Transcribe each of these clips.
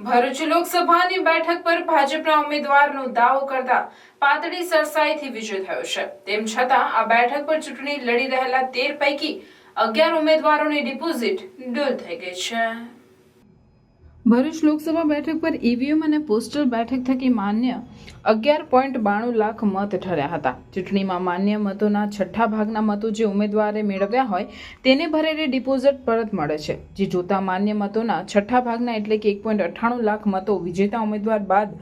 ભરૂચ લોકસભાની બેઠક પર ભાજપના ઉમેદવારનો દાવો કરતા પાતળી સરસાઈથી વિજય થયો છે। તેમ છતાં આ બેઠક પર ચૂંટણી લડી રહેલા 13 પૈકી 11 ઉમેદવારોની ડિપોઝિટ ડૂલ થઈ ગઈ છે। ભરૂચ લોકસભા બેઠક પર ઈવીએમ અને પોસ્ટલ બેઠક થકી માન્ય 11.92 લાખ મત ઠર્યા હતા। ચૂંટણીમાં માન્ય મતોના છઠ્ઠા ભાગના મતો જે ઉમેદવારે મેળવ્યા હોય તેને ભરેલી ડિપોઝિટ પરત મળે છે, જે જોતા માન્ય મતોના છઠ્ઠા ભાગના એટલે કે 1.98 લાખ મતો વિજેતા ઉમેદવાર બાદ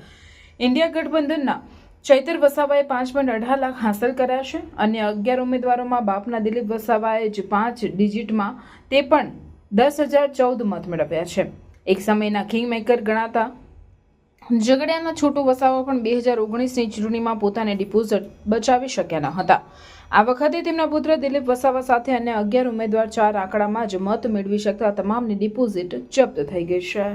ઇન્ડિયા ગઠબંધનના ચૈતર વસાવાએ 5.18 લાખ હાંસલ કર્યા છે। અન્ય 11 ઉમેદવારોમાં બાપના દિલીપ વસાવાએ જ 5 ડિજિટમાં તે પણ 10,014 મત મેળવ્યા છે। એક સમયના કિંગમેકર ગણાતા ઝઘડિયાના છોટુ વસાવા પણ 2019ની ચૂંટણીમાં પોતાની ડિપોઝિટ બચાવી શક્યા ન હતા। આ વખતે તેમના પુત્ર દિલીપ વસાવા સાથે અન્ય 11 ઉમેદવાર 4 આંકડામાં જ મત મેળવી શકતા તમામની ડિપોઝિટ જપ્ત થઈ ગઈ છે।